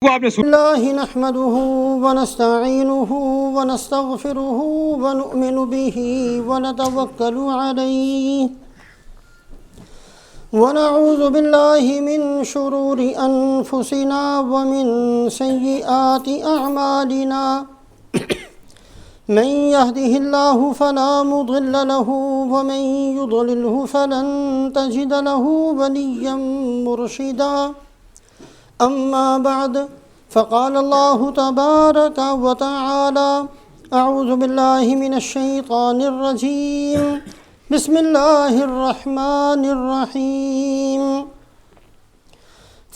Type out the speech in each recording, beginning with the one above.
الله نحمده ونستعينه ونستغفره ونؤمن به ونتوكل عليه ونعوذ بالله من شرور أنفسنا ومن سيئات أعمالنا من يهده الله فلا مضل له ومن يضلله فلن تجد له وليا مرشدا أما بعد فقال الله تبارك وتعالى أعوذ بالله من الشيطان الرجيم بسم الله الرحمن الرحيم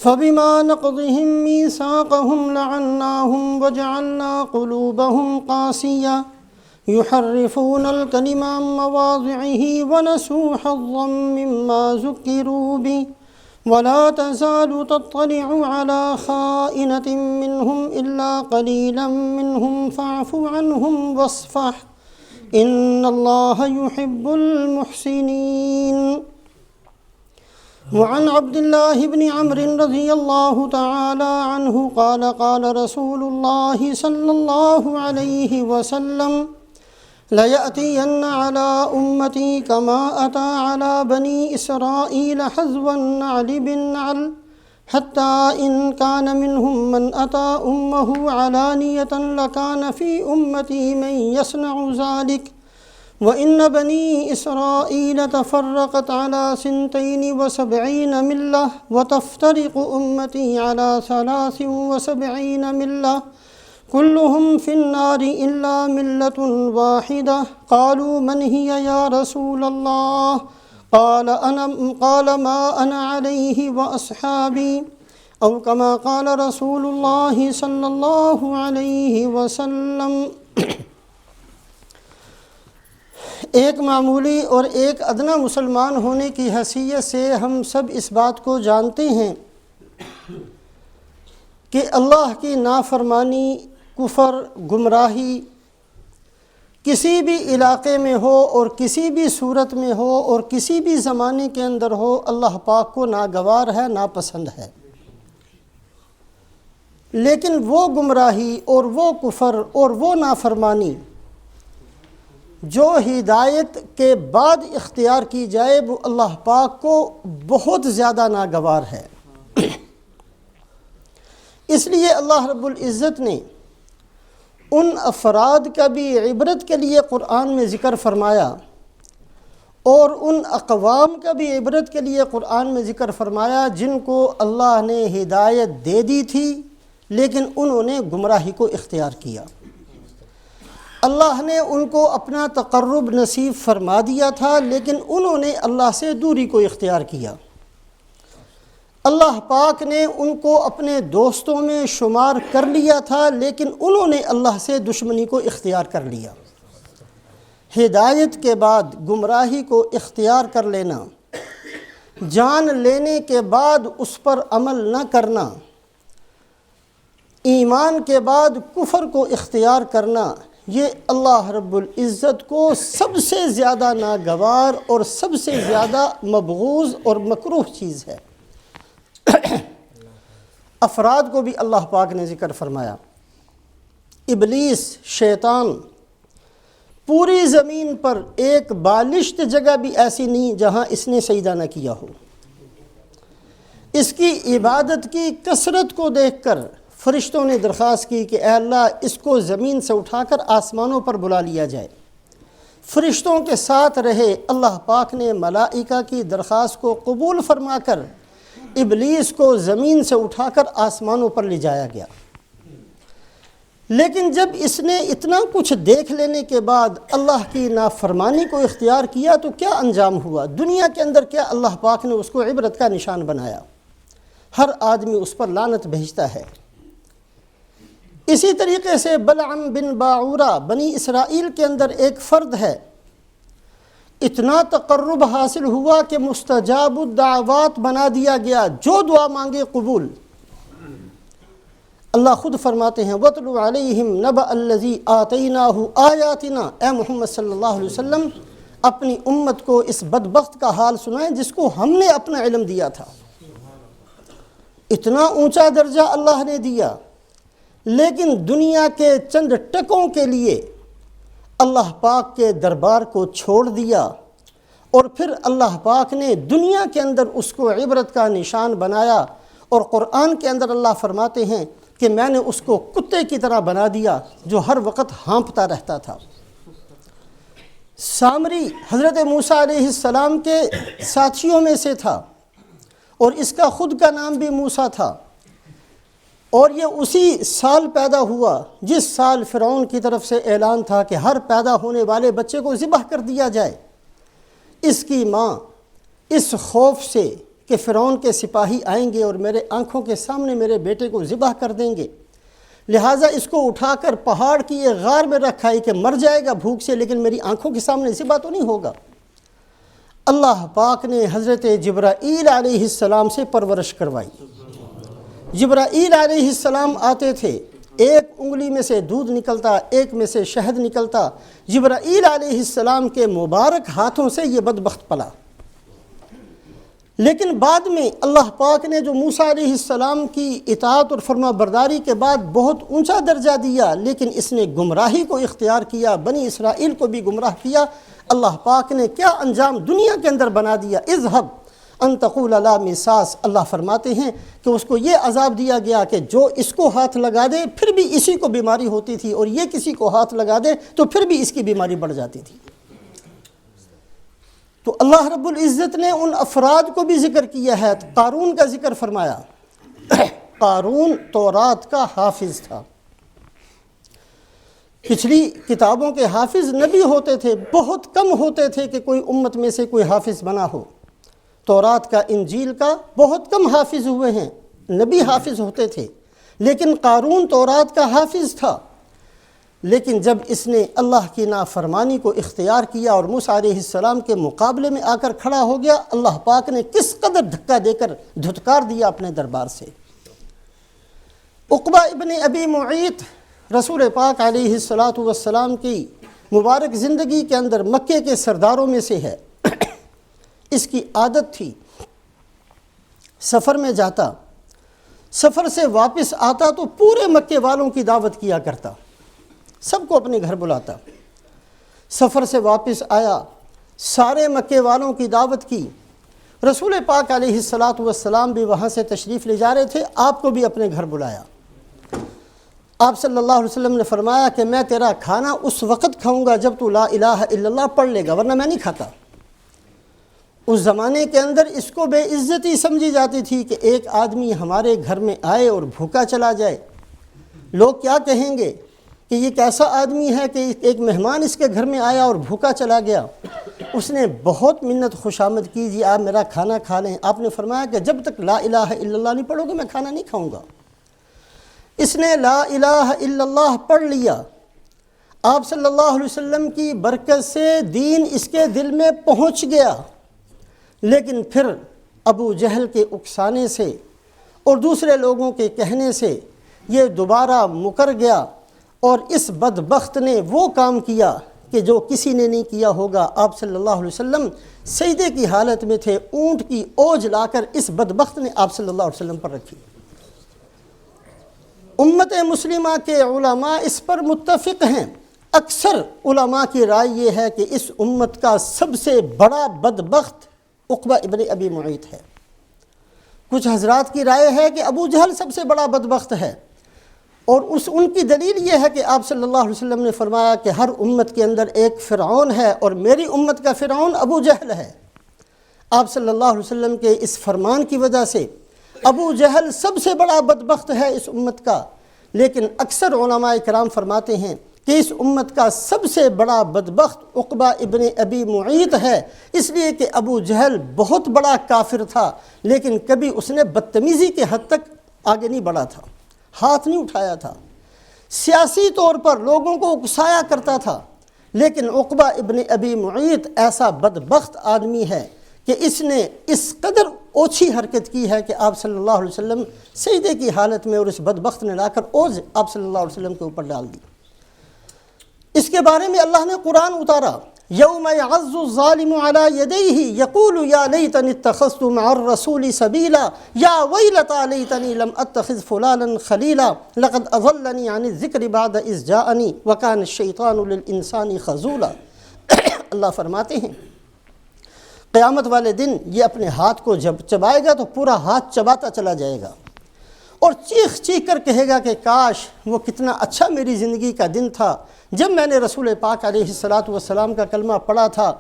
فبما نقضهم ميثاقهم لعناهم وجعلنا قلوبهم قاسية يحرفون الكلم عن مواضعه ونسوا حظا مما ذكروا به ولا تزال تطلع على خائنة منهم إلا قليلا منهم فاعف عنهم واصفح إن الله يحب المحسنين وعن عبد الله بن عمرو رضي الله تعالى عنه قال قال رسول الله صلى الله عليه وسلم لَيَأْتِيَنَّ عَلَى أُمَّتِي كَمَا أَتَى عَلى بَنِي إِسْرَائِيلَ حَذْوَ النَّعْلِ بِالنَّعْلِ حَتَّى إِنْ كَانَ مِنْهُمْ مَنْ أَتَى أُمَّهُ عَلَانِيَةً لَكَانَ فِي أُمَّتِي مَنْ يَصْنَعُ ذَلِكَ وَإِنَّ بَنِي إِسْرَائِيلَ تَفَرَّقَتْ عَلى 72 مِلَّةً وَتَفْتَرِقُ أُمَّتِي على 73 مِلَّةً كلهم في النار إلا ملة واحدة قالوا من هي يا رسول الله قال ما أنا عليه وأصحابي أو كما قال رسول الله صلى الله عليه وسلم۔ ایک معمولی اور ایک ادنا مسلمان ہونے کی حیثیت سے ہم سب اس بات کو جانتے ہیں کہ اللہ کی نافرمانی، کفر، گمراہی کسی بھی علاقے میں ہو اور کسی بھی صورت میں ہو اور کسی بھی زمانے کے اندر ہو، اللہ پاک کو ناگوار ہے، ناپسند ہے۔ لیکن وہ گمراہی اور وہ کفر اور وہ نافرمانی جو ہدایت کے بعد اختیار کی جائے وہ اللہ پاک کو بہت زیادہ ناگوار ہے۔ اس لیے اللہ رب العزت نے ان افراد کا بھی عبرت کے لیے قرآن میں ذکر فرمایا اور ان اقوام کا بھی عبرت کے لیے قرآن میں ذکر فرمایا جن کو اللہ نے ہدایت دے دی تھی لیکن انہوں نے گمراہی کو اختیار کیا۔ اللہ نے ان کو اپنا تقرب نصیب فرما دیا تھا لیکن انہوں نے اللہ سے دوری کو اختیار کیا۔ اللہ پاک نے ان کو اپنے دوستوں میں شمار کر لیا تھا لیکن انہوں نے اللہ سے دشمنی کو اختیار کر لیا۔ ہدایت کے بعد گمراہی کو اختیار کر لینا، جان لینے کے بعد اس پر عمل نہ کرنا، ایمان کے بعد کفر کو اختیار کرنا، یہ اللہ رب العزت کو سب سے زیادہ ناگوار اور سب سے زیادہ مبغوض اور مکروہ چیز ہے۔ افراد کو بھی اللہ پاک نے ذکر فرمایا۔ ابلیس، شیطان، پوری زمین پر ایک بالشت جگہ بھی ایسی نہیں جہاں اس نے سجدہ نہ کیا ہو۔ اس کی عبادت کی کثرت کو دیکھ کر فرشتوں نے درخواست کی کہ اے اللہ اس کو زمین سے اٹھا کر آسمانوں پر بلا لیا جائے۔ فرشتوں کے ساتھ رہے، اللہ پاک نے ملائکہ کی درخواست کو قبول فرما کر ابلیس کو زمین سے اٹھا کر آسمانوں پر لے جایا گیا۔ لیکن جب اس نے اتنا کچھ دیکھ لینے کے بعد اللہ کی نافرمانی کو اختیار کیا تو کیا انجام ہوا؟ دنیا کے اندر کیا اللہ پاک نے اس کو عبرت کا نشان بنایا؟ ہر آدمی اس پر لعنت بھیجتا ہے۔ اسی طریقے سے بلعم بن باعورہ بنی اسرائیل کے اندر ایک فرد ہے، اتنا تقرب حاصل ہوا کہ مستجاب الدعوات بنا دیا گیا، جو دعا مانگے قبول۔ اللہ خود فرماتے ہیں وَاتْلُ عَلَيْهِمْ نَبَأَ الَّذِي آتَيْنَاهُ آيَاتِنَا، اے محمد صلی اللہ علیہ وسلم اپنی امت کو اس بدبخت کا حال سنائیں جس کو ہم نے اپنا علم دیا تھا۔ اتنا اونچا درجہ اللہ نے دیا، لیکن دنیا کے چند ٹکوں کے لیے اللہ پاک کے دربار کو چھوڑ دیا، اور پھر اللہ پاک نے دنیا کے اندر اس کو عبرت کا نشان بنایا، اور قرآن کے اندر اللہ فرماتے ہیں کہ میں نے اس کو کتے کی طرح بنا دیا جو ہر وقت ہانپتا رہتا تھا۔ سامری حضرت موسیٰ علیہ السلام کے ساتھیوں میں سے تھا، اور اس کا خود کا نام بھی موسیٰ تھا، اور یہ اسی سال پیدا ہوا جس سال فرعون کی طرف سے اعلان تھا کہ ہر پیدا ہونے والے بچے کو ذبح کر دیا جائے۔ اس کی ماں اس خوف سے کہ فرعون کے سپاہی آئیں گے اور میرے آنکھوں کے سامنے میرے بیٹے کو ذبح کر دیں گے، لہٰذا اس کو اٹھا کر پہاڑ کی ایک غار میں رکھا ہے کہ مر جائے گا بھوک سے لیکن میری آنکھوں کے سامنے ذبح تو نہیں ہوگا۔ اللہ پاک نے حضرت جبرائیل علیہ السلام سے پرورش کروائی۔ جبرائیل علیہ السلام آتے تھے، ایک انگلی میں سے دودھ نکلتا، ایک میں سے شہد نکلتا۔ جبرائیل علیہ السلام کے مبارک ہاتھوں سے یہ بدبخت پلا، لیکن بعد میں اللہ پاک نے جو موسیٰ علیہ السلام کی اطاعت اور فرما برداری کے بعد بہت اونچا درجہ دیا، لیکن اس نے گمراہی کو اختیار کیا، بنی اسرائیل کو بھی گمراہ کیا۔ اللہ پاک نے کیا انجام دنیا کے اندر بنا دیا، اذهب ان تقول لا مساس۔ اللہ فرماتے ہیں کہ اس کو یہ عذاب دیا گیا کہ جو اس کو ہاتھ لگا دے پھر بھی اسی کو بیماری ہوتی تھی، اور یہ کسی کو ہاتھ لگا دے تو پھر بھی اس کی بیماری بڑھ جاتی تھی۔ تو اللہ رب العزت نے ان افراد کو بھی ذکر کیا ہے۔ قارون کا ذکر فرمایا۔ قارون تورات کا حافظ تھا۔ پچھلی کتابوں کے حافظ نبی ہوتے تھے، بہت کم ہوتے تھے کہ کوئی امت میں سے کوئی حافظ بنا ہو۔ تورات کا، انجیل کا بہت کم حافظ ہوئے ہیں، نبی حافظ ہوتے تھے، لیکن قارون تورات کا حافظ تھا۔ لیکن جب اس نے اللہ کی نافرمانی کو اختیار کیا اور موسیٰ علیہ السلام کے مقابلے میں آ کر کھڑا ہو گیا، اللہ پاک نے کس قدر دھکا دے کر دھتکار دیا اپنے دربار سے۔ عقبہ ابن ابی معیط رسول پاک علیہ السلام کی مبارک زندگی کے اندر مکے کے سرداروں میں سے ہے۔ اس کی عادت تھی سفر میں جاتا، سفر سے واپس آتا تو پورے مکے والوں کی دعوت کیا کرتا، سب کو اپنے گھر بلاتا۔ سفر سے واپس آیا، سارے مکے والوں کی دعوت کی۔ رسول پاک علیہ السلام بھی وہاں سے تشریف لے جا رہے تھے، آپ کو بھی اپنے گھر بلایا۔ آپ صلی اللہ علیہ وسلم نے فرمایا کہ میں تیرا کھانا اس وقت کھاؤں گا جب تو لا الہ الا اللہ پڑھ لے گا، ورنہ میں نہیں کھاتا۔ اس زمانے کے اندر اس کو بے عزتی سمجھی جاتی تھی کہ ایک آدمی ہمارے گھر میں آئے اور بھوکا چلا جائے، لوگ کیا کہیں گے کہ یہ کیسا آدمی ہے کہ ایک مہمان اس کے گھر میں آیا اور بھوکا چلا گیا۔ اس نے بہت منت خوشامد کی، جی آپ میرا کھانا کھا لیں۔ آپ نے فرمایا کہ جب تک لا الہ الا اللہ نہیں پڑھو گے میں کھانا نہیں کھاؤں گا۔ اس نے لا الہ الا اللہ پڑھ لیا۔ آپ صلی اللہ علیہ وسلم کی برکت سے دین اس کے دل میں پہنچ گیا، لیکن پھر ابو جہل کے اکسانے سے اور دوسرے لوگوں کے کہنے سے یہ دوبارہ مکر گیا، اور اس بدبخت نے وہ کام کیا کہ جو کسی نے نہیں کیا ہوگا۔ آپ صلی اللہ علیہ وسلم سجدے کی حالت میں تھے، اونٹ کی اوج لا کر اس بدبخت نے آپ صلی اللہ علیہ وسلم پر رکھی۔ امت مسلمہ کے علماء اس پر متفق ہیں۔ اکثر علماء کی رائے یہ ہے کہ اس امت کا سب سے بڑا بدبخت عقبہ ابن ابی معیط ہے۔ کچھ حضرات کی رائے ہے کہ ابو جہل سب سے بڑا بدبخت ہے، اور ان کی دلیل یہ ہے کہ آپ صلی اللہ علیہ وسلم نے فرمایا کہ ہر امت کے اندر ایک فرعون ہے، اور میری امت کا فرعون ابو جہل ہے۔ آپ صلی اللہ علیہ وسلم کے اس فرمان کی وجہ سے ابو جہل سب سے بڑا بدبخت ہے اس امت کا، لیکن اکثر علماء کرام فرماتے ہیں کہ اس امت کا سب سے بڑا بدبخت عقبہ ابن ابی معیط ہے، اس لیے کہ ابو جہل بہت بڑا کافر تھا، لیکن کبھی اس نے بدتمیزی کے حد تک آگے نہیں بڑھا تھا، ہاتھ نہیں اٹھایا تھا، سیاسی طور پر لوگوں کو اکسایا کرتا تھا۔ لیکن عقبہ ابن ابی معیط ایسا بدبخت آدمی ہے کہ اس نے اس قدر اوچھی حرکت کی ہے کہ آپ صلی اللہ علیہ وسلم سجدے کی حالت میں، اور اس بدبخت نے لا کر اوز آپ صلی اللہ علیہ وسلم کے اوپر ڈال دی۔ اس کے بارے میں اللہ نے قرآن اتارا، یوم یعض الظالم علی یدیہ یقول یا لیتنی اتخذت مع الرسول سبیلا یا ویلتی لیتنی لم اتخذ فلانا خلیلا لقد اضلنی عن الذکر بعد اذ جاءنی وکان الشیطان للانسان خذولا۔ اللہ فرماتے ہیں قیامت والے دن یہ اپنے ہاتھ کو جب چبائے گا تو پورا ہاتھ چباتا چلا جائے گا اور چیخ چیخ کر کہے گا کہ کاش وہ کتنا اچھا میری زندگی کا دن تھا جب میں نے رسول پاک علیہ الصلاۃ والسلام کا کلمہ پڑھا تھا،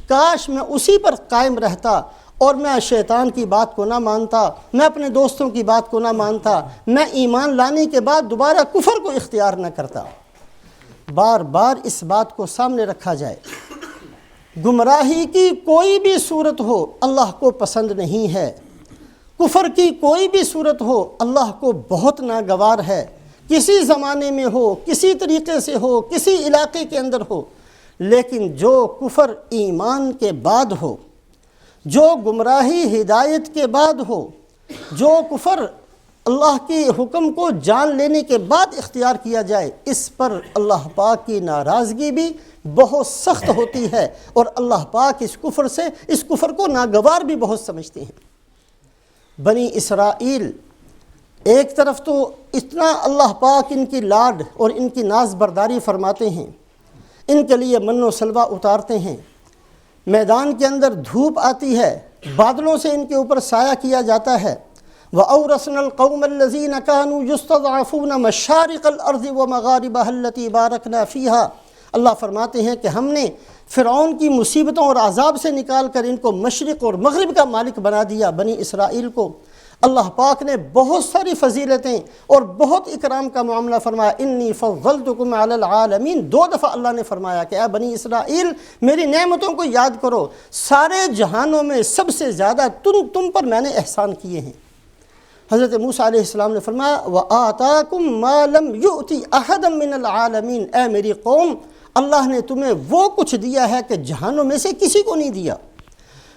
کاش میں اسی پر قائم رہتا اور میں شیطان کی بات کو نہ مانتا، میں اپنے دوستوں کی بات کو نہ مانتا، میں ایمان لانے کے بعد دوبارہ کفر کو اختیار نہ کرتا۔ بار بار اس بات کو سامنے رکھا جائے، گمراہی کی کوئی بھی صورت ہو اللہ کو پسند نہیں ہے، کفر کی کوئی بھی صورت ہو اللہ کو بہت ناگوار ہے، کسی زمانے میں ہو، کسی طریقے سے ہو، کسی علاقے کے اندر ہو، لیکن جو کفر ایمان کے بعد ہو، جو گمراہی ہدایت کے بعد ہو، جو کفر اللہ کے حکم کو جان لینے کے بعد اختیار کیا جائے، اس پر اللہ پاک کی ناراضگی بھی بہت سخت ہوتی ہے اور اللہ پاک اس کفر کو ناگوار بھی بہت سمجھتے ہیں۔ بنی اسرائیل ایک طرف تو اتنا اللہ پاک ان کی لاڈ اور ان کی ناز برداری فرماتے ہیں، ان کے لیے من و سلوہ اتارتے ہیں، میدان کے اندر دھوپ آتی ہے، بادلوں سے ان کے اوپر سایہ کیا جاتا ہے۔ وَأَوْرَثْنَا الْقَوْمَ الَّذِينَ كَانُوا يُسْتَضْعَفُونَ مَشَارِقَ الْأَرْضِ وَمَغَارِبَهَا الَّتِي بَارَكْنَا فِيهَا۔ اللہ فرماتے ہیں کہ ہم نے فرعون کی مصیبتوں اور عذاب سے نکال کر ان کو مشرق اور مغرب کا مالک بنا دیا۔ بنی اسرائیل کو اللہ پاک نے بہت ساری فضیلتیں اور بہت اکرام کا معاملہ فرمایا۔ انی فضلتکم علی العالمین، 2 دفعہ اللہ نے فرمایا کہ اے بنی اسرائیل میری نعمتوں کو یاد کرو، سارے جہانوں میں سب سے زیادہ تم پر میں نے احسان کیے ہیں۔ حضرت موسیٰ علیہ السلام نے فرمایا وَآتَاكُم مَّا لَمْ يُؤْتِ أَحَدًا مِّنَ الْعَالَمِينَ، اے میری قوم اللہ نے تمہیں وہ کچھ دیا ہے کہ جہانوں میں سے کسی کو نہیں دیا۔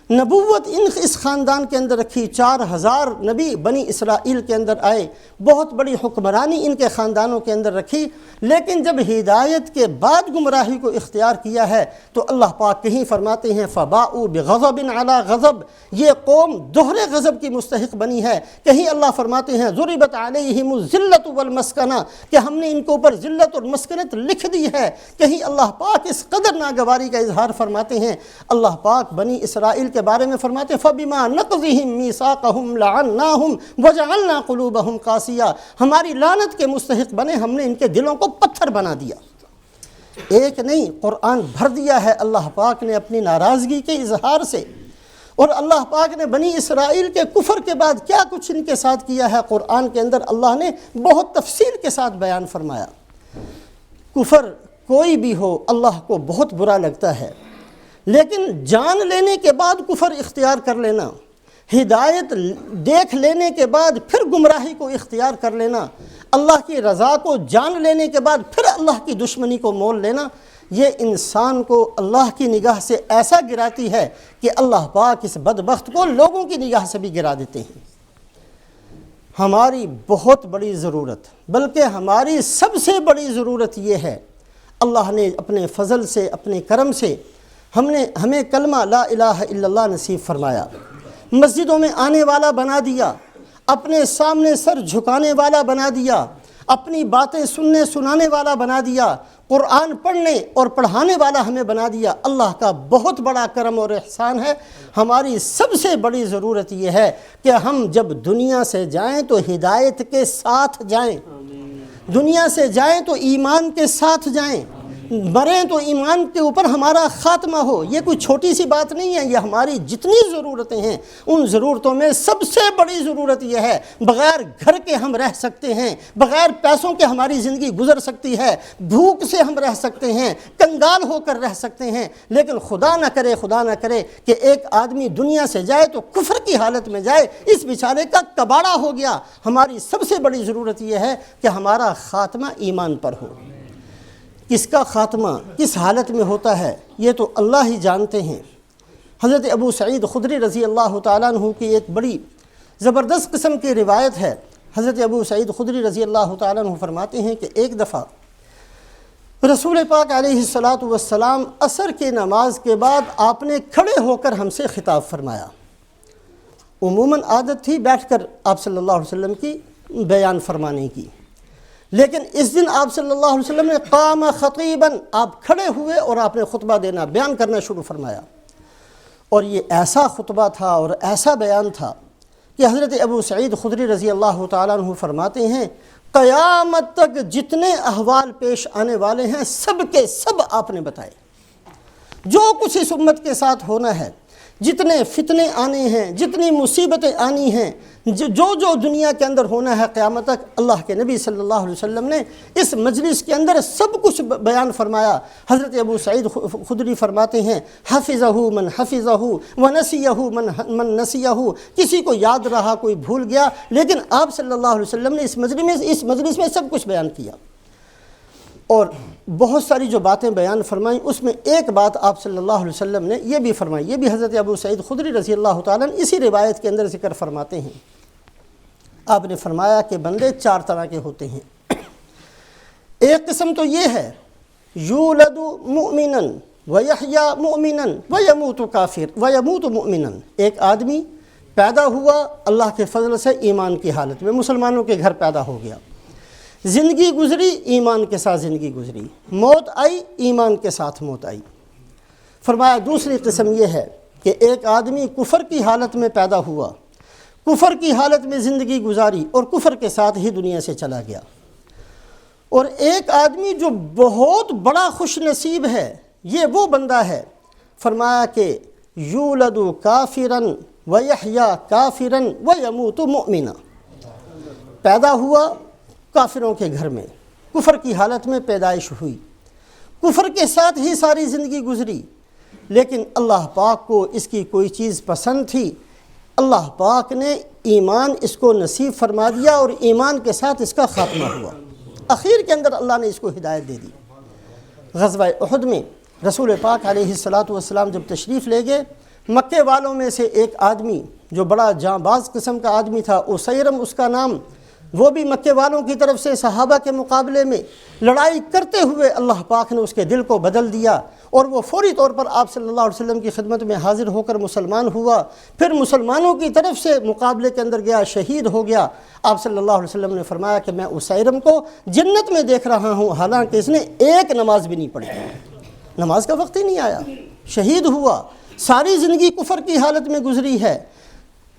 نبوت اس خاندان کے اندر رکھی، 4000 نبی بنی اسرائیل کے اندر آئے، بہت بڑی حکمرانی ان کے خاندانوں کے اندر رکھی، لیکن جب ہدایت کے بعد گمراہی کو اختیار کیا ہے تو اللہ پاک کہیں فرماتے ہیں فَبَاءُوا بِغَضَبٍ عَلَىٰ غَضَب، یہ قوم دوہرے غضب کی مستحق بنی ہے۔ کہیں اللہ فرماتے ہیں ضُرِبَتْ عَلَيْهِمُ الذِّلَّةُ وَالْمَسْكَنَةُ، کہ ہم نے ان کے اوپر ذلت اور مسکنت لکھ دی ہے۔ کہیں اللہ پاک اس قدر ناگواری کا اظہار فرماتے ہیں۔ اللہ پاک بنی اسرائیل کے بارے میں فرماتے ہیں فَبِمَا نَقْضِهِمْ مِيثَاقَهُمْ لَعَنَّاهُمْ وَجَعَلْنَا قُلُوبَهُمْ قَاسِيَةً، ہماری لعنت کے مستحق بنے، ہم نے ان کے دلوں کو پتھر بنا دیا۔ ایک نہیں قرآن بھر دیا ہے اللہ پاک نے اپنی ناراضگی کے اظہار سے، اور اللہ پاک نے بنی اسرائیل کے کفر کے بعد کیا کچھ ان کے ساتھ کیا ہے قرآن کے اندر اللہ نے بہت تفصیل کے ساتھ بیان فرمایا۔ کفر کوئی بھی ہو اللہ کو بہت برا لگتا ہے، لیکن جان لینے کے بعد کفر اختیار کر لینا، ہدایت دیکھ لینے کے بعد پھر گمراہی کو اختیار کر لینا، اللہ کی رضا کو جان لینے کے بعد پھر اللہ کی دشمنی کو مول لینا، یہ انسان کو اللہ کی نگاہ سے ایسا گراتی ہے کہ اللہ پاک اس بدبخت کو لوگوں کی نگاہ سے بھی گرا دیتے ہیں۔ ہماری بہت بڑی ضرورت، بلکہ ہماری سب سے بڑی ضرورت یہ ہے، اللہ نے اپنے فضل سے اپنے کرم سے ہمیں کلمہ لا الہ الا اللہ نصیب فرمایا، مسجدوں میں آنے والا بنا دیا، اپنے سامنے سر جھکانے والا بنا دیا، اپنی باتیں سننے سنانے والا بنا دیا، قرآن پڑھنے اور پڑھانے والا ہمیں بنا دیا۔ اللہ کا بہت بڑا کرم اور احسان ہے۔ ہماری سب سے بڑی ضرورت یہ ہے کہ ہم جب دنیا سے جائیں تو ہدایت کے ساتھ جائیں، دنیا سے جائیں تو ایمان کے ساتھ جائیں، مریں تو ایمان کے اوپر ہمارا خاتمہ ہو۔ یہ کوئی چھوٹی سی بات نہیں ہے، یہ ہماری جتنی ضرورتیں ہیں ان ضرورتوں میں سب سے بڑی ضرورت یہ ہے۔ بغیر گھر کے ہم رہ سکتے ہیں، بغیر پیسوں کے ہماری زندگی گزر سکتی ہے، بھوک سے ہم رہ سکتے ہیں، کنگال ہو کر رہ سکتے ہیں، لیکن خدا نہ کرے کہ ایک آدمی دنیا سے جائے تو کفر کی حالت میں جائے، اس بیچارے کا کباڑہ ہو گیا۔ ہماری سب سے بڑی ضرورت یہ ہے کہ ہمارا خاتمہ ایمان پر ہو۔ کس کا خاتمہ کس حالت میں ہوتا ہے یہ تو اللہ ہی جانتے ہیں۔ حضرت ابو سعید خدری رضی اللہ تعالیٰ عنہ کی ایک بڑی زبردست قسم کی روایت ہے۔ حضرت ابو سعید خدری رضی اللہ تعالیٰ عنہ فرماتے ہیں کہ ایک دفعہ رسول پاک علیہ الصلاۃ والسلام عصر کی نماز کے بعد آپ نے کھڑے ہو کر ہم سے خطاب فرمایا۔ عموماً عادت تھی بیٹھ کر آپ صلی اللہ علیہ وسلم کی بیان فرمانے کی، لیکن اس دن آپ صلی اللہ علیہ وسلم نے قام خطیباً، آپ کھڑے ہوئے اور آپ نے خطبہ دینا، بیان کرنا شروع فرمایا۔ اور یہ ایسا خطبہ تھا اور ایسا بیان تھا کہ حضرت ابو سعید خدری رضی اللہ تعالیٰ عنہ فرماتے ہیں قیامت تک جتنے احوال پیش آنے والے ہیں سب کے سب آپ نے بتائے، جو کچھ اس امت کے ساتھ ہونا ہے، جتنے فتنے آنے ہیں، جتنی مصیبتیں آنی ہیں، جو دنیا کے اندر ہونا ہے قیامت تک، اللہ کے نبی صلی اللہ علیہ وسلم نے اس مجلس کے اندر سب کچھ بیان فرمایا۔ حضرت ابو سعید خدری فرماتے ہیں حفظہ من حفظہ ونسیہ من نسیہ، کسی کو یاد رہا کوئی بھول گیا، لیکن آپ صلی اللہ علیہ وسلم نے اس مجلس میں سب کچھ بیان کیا۔ اور بہت ساری جو باتیں بیان فرمائیں، اس میں ایک بات آپ صلی اللہ علیہ وسلم نے یہ بھی فرمائی، یہ بھی حضرت ابو سعید خدری رضی اللہ تعالیٰ عنہ اسی روایت کے اندر ذکر فرماتے ہیں۔ آپ نے فرمایا کہ بندے چار طرح کے ہوتے ہیں۔ ایک قسم تو یہ ہے یولد مؤمنا ویحیا مؤمنا ویموت کافر ویموت مؤمنا، ایک آدمی پیدا ہوا اللہ کے فضل سے ایمان کی حالت میں، مسلمانوں کے گھر پیدا ہو گیا، زندگی گزری ایمان کے ساتھ زندگی گزری، موت آئی ایمان کے ساتھ موت آئی۔ فرمایا دوسری قسم یہ ہے کہ ایک آدمی کفر کی حالت میں پیدا ہوا، کفر کی حالت میں زندگی گزاری اور کفر کے ساتھ ہی دنیا سے چلا گیا۔ اور ایک آدمی جو بہت بڑا خوش نصیب ہے، یہ وہ بندہ ہے، فرمایا کہ یولد کافرا ویحیا کافرا ویموت مؤمنا، پیدا ہوا کافروں کے گھر میں، کفر کی حالت میں پیدائش ہوئی، کفر کے ساتھ ہی ساری زندگی گزری، لیکن اللہ پاک کو اس کی کوئی چیز پسند تھی، اللہ پاک نے ایمان اس کو نصیب فرما دیا اور ایمان کے ساتھ اس کا خاتمہ ہوا، اخیر کے اندر اللہ نے اس کو ہدایت دے دی۔ غزوہ احد میں رسول پاک علیہ الصلاۃ والسلام جب تشریف لے گئے، مکے والوں میں سے ایک آدمی جو بڑا جاں باز قسم کا آدمی تھا، اسیرم اس کا نام، وہ بھی مکے والوں کی طرف سے صحابہ کے مقابلے میں لڑائی کرتے ہوئے اللہ پاک نے اس کے دل کو بدل دیا اور وہ فوری طور پر آپ صلی اللہ علیہ وسلم کی خدمت میں حاضر ہو کر مسلمان ہوا، پھر مسلمانوں کی طرف سے مقابلے کے اندر گیا، شہید ہو گیا۔ آپ صلی اللہ علیہ وسلم نے فرمایا کہ میں اسیرم کو جنت میں دیکھ رہا ہوں، حالانکہ اس نے ایک نماز بھی نہیں پڑھی، نماز کا وقت ہی نہیں آیا، شہید ہوا، ساری زندگی کفر کی حالت میں گزری ہے،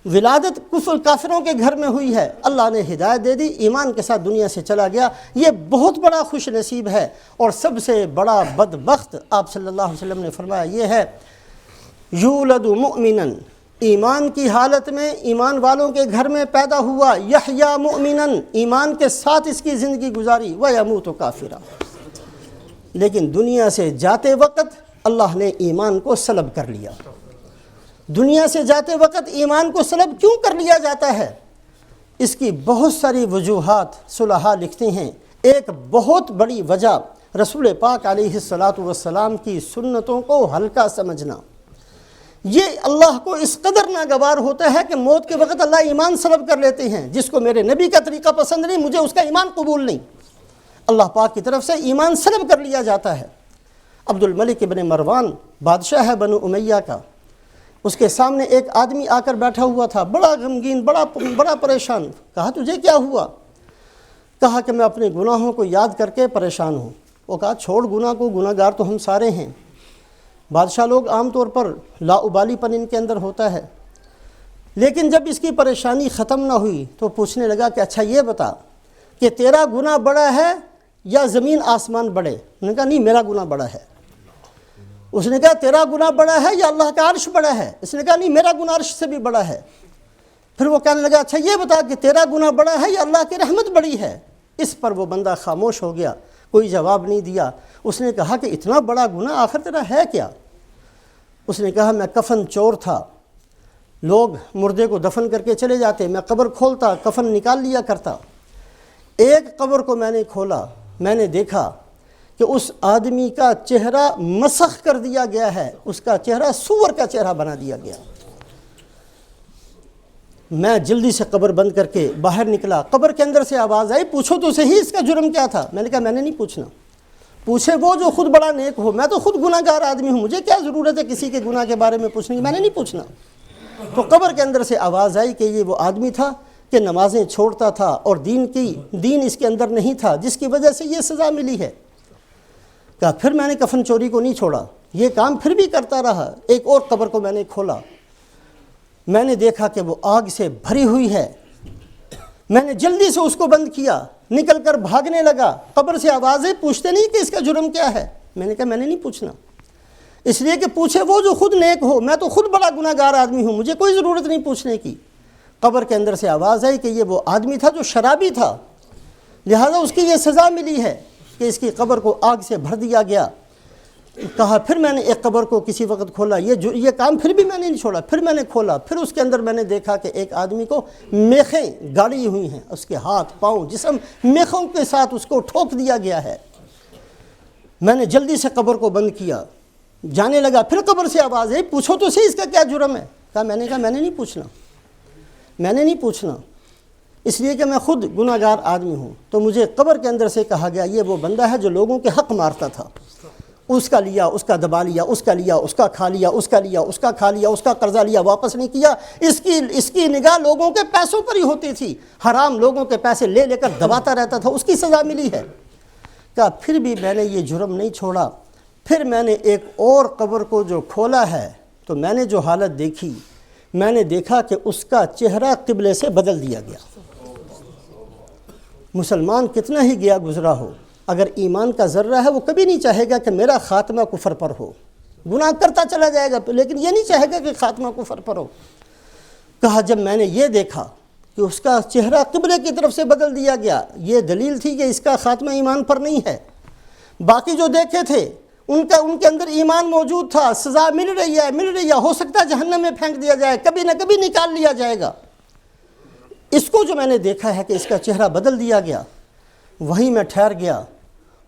ولادت کفر کافروں کے گھر میں ہوئی ہے، اللہ نے ہدایت دے دی، ایمان کے ساتھ دنیا سے چلا گیا۔ یہ بہت بڑا خوش نصیب ہے۔ اور سب سے بڑا بدبخت آپ صلی اللہ علیہ وسلم نے فرمایا یہ ہے یولد مؤمنا، ایمان کی حالت میں ایمان والوں کے گھر میں پیدا ہوا، یحیا مؤمنا، ایمان کے ساتھ اس کی زندگی گزاری، ویموت کافرا، لیکن دنیا سے جاتے وقت اللہ نے ایمان کو سلب کر لیا۔ دنیا سے جاتے وقت ایمان کو سلب کیوں کر لیا جاتا ہے؟ اس کی بہت ساری وجوہات صلحاء لکھتے ہیں۔ ایک بہت بڑی وجہ رسول پاک علیہ الصلاۃ والسلام کی سنتوں کو ہلکا سمجھنا۔ یہ اللہ کو اس قدر ناگوار ہوتا ہے کہ موت کے وقت اللہ ایمان سلب کر لیتے ہیں، جس کو میرے نبی کا طریقہ پسند نہیں، مجھے اس کا ایمان قبول نہیں، اللہ پاک کی طرف سے ایمان سلب کر لیا جاتا ہے۔ عبد الملک ابن مروان بادشاہ ہے بنو امیہ کا، اس کے سامنے ایک آدمی آ کر بیٹھا ہوا تھا، بڑا غمگین، بڑا پریشان۔ کہا تجھے کیا ہوا؟ کہا کہ میں اپنے گناہوں کو یاد کر کے پریشان ہوں۔ وہ کہا چھوڑ گناہ کو، گناہ گار تو ہم سارے ہیں۔ بادشاہ لوگ عام طور پر لا ابالی پن ان کے اندر ہوتا ہے، لیکن جب اس کی پریشانی ختم نہ ہوئی تو پوچھنے لگا کہ اچھا یہ بتا کہ تیرا گناہ بڑا ہے یا زمین آسمان بڑے؟ انہوں نے کہا نہیں، میرا گناہ بڑا ہے۔ اس نے کہا تیرا گناہ بڑا ہے یا اللہ کا عرش بڑا ہے؟ اس نے کہا نہیں، میرا گناہ عرش سے بھی بڑا ہے۔ پھر وہ کہنے لگا اچھا یہ بتا کہ تیرا گناہ بڑا ہے یا اللہ کی رحمت بڑی ہے؟ اس پر وہ بندہ خاموش ہو گیا، کوئی جواب نہیں دیا۔ اس نے کہا کہ اتنا بڑا گناہ آخر تیرا ہے کیا؟ اس نے کہا میں کفن چور تھا، لوگ مردے کو دفن کر کے چلے جاتے، میں قبر کھولتا، کفن نکال لیا کرتا۔ ایک قبر کو میں نے کھولا، میں نے دیکھا کہ اس آدمی کا چہرہ مسخ کر دیا گیا ہے، اس کا چہرہ سور کا چہرہ بنا دیا گیا۔ میں جلدی سے قبر بند کر کے باہر نکلا، قبر کے اندر سے آواز آئی پوچھو تو صحیح اس کا جرم کیا تھا؟ میں نے کہا میں نے نہیں پوچھنا۔ پوچھے وہ جو خود بڑا نیک ہو، میں تو خود گناہ گار آدمی ہوں، مجھے کیا ضرورت ہے کسی کے گناہ کے بارے میں پوچھنے کی، میں نے نہیں پوچھنا۔ تو قبر کے اندر سے آواز آئی کہ یہ وہ آدمی تھا کہ نمازیں چھوڑتا تھا اور دین اس کے اندر نہیں تھا، جس کی وجہ سے یہ سزا ملی ہے۔ کہا پھر میں نے کفن چوری کو نہیں چھوڑا، یہ کام پھر بھی کرتا رہا۔ ایک اور قبر کو میں نے کھولا، میں نے دیکھا کہ وہ آگ سے بھری ہوئی ہے، میں نے جلدی سے اس کو بند کیا، نکل کر بھاگنے لگا۔ قبر سے آوازیں پوچھتے نہیں کہ اس کا جرم کیا ہے، میں نے کہا میں نے نہیں پوچھنا، اس لیے کہ پوچھے وہ جو خود نیک ہو، میں تو خود بڑا گناہ گار آدمی ہوں، مجھے کوئی ضرورت نہیں پوچھنے کی۔ قبر کے اندر سے آواز آئی کہ یہ وہ آدمی تھا جو شرابی تھا، لہذا اس کی یہ سزا ملی ہے کہ اس کی قبر کو آگ سے بھر دیا گیا۔ کہا پھر میں نے ایک قبر کو کسی وقت کھولا، یہ کام پھر بھی میں نے نہیں چھوڑا، پھر میں نے کھولا، پھر اس کے اندر میں نے دیکھا کہ ایک آدمی کو میخیں گاڑی ہوئی ہیں، اس کے ہاتھ پاؤں جسم میخوں کے ساتھ اس کو ٹھوک دیا گیا ہے۔ میں نے جلدی سے قبر کو بند کیا، جانے لگا، پھر قبر سے آواز ہے پوچھو تو صحیح اس کا کیا جرم ہے۔ میں نے کہا میں نے نہیں پوچھنا، میں نے نہیں پوچھنا، اس لیے کہ میں خود گناہ گار آدمی ہوں۔ تو مجھے قبر کے اندر سے کہا گیا یہ وہ بندہ ہے جو لوگوں کے حق مارتا تھا، اس کا لیا، اس کا دبا لیا، اس کا لیا، اس کا کھا لیا، اس کا لیا، اس کا کھا لیا، اس کا قرضہ لیا واپس نہیں کیا۔ اس کی نگاہ لوگوں کے پیسوں پر ہی ہوتی تھی، حرام لوگوں کے پیسے لے لے کر دباتا رہتا تھا، اس کی سزا ملی ہے۔ کہا پھر بھی میں نے یہ جرم نہیں چھوڑا۔ پھر میں نے ایک اور قبر کو جو کھولا ہے تو میں نے جو حالت دیکھی، میں نے دیکھا کہ اس کا چہرہ قبلے سے بدل دیا گیا۔ مسلمان کتنا ہی گیا گزرا ہو، اگر ایمان کا ذرہ ہے وہ کبھی نہیں چاہے گا کہ میرا خاتمہ کفر پر ہو، گناہ کرتا چلا جائے گا لیکن یہ نہیں چاہے گا کہ خاتمہ کفر پر ہو۔ کہا جب میں نے یہ دیکھا کہ اس کا چہرہ قبلے کی طرف سے بدل دیا گیا، یہ دلیل تھی کہ اس کا خاتمہ ایمان پر نہیں ہے۔ باقی جو دیکھے تھے ان کے اندر ایمان موجود تھا، سزا مل رہی ہے، ہو سکتا ہے جہنم میں پھینک دیا جائے، کبھی نہ کبھی نکال لیا جائے گا۔ اس کو جو میں نے دیکھا ہے کہ اس کا چہرہ بدل دیا گیا، وہیں میں ٹھہر گیا۔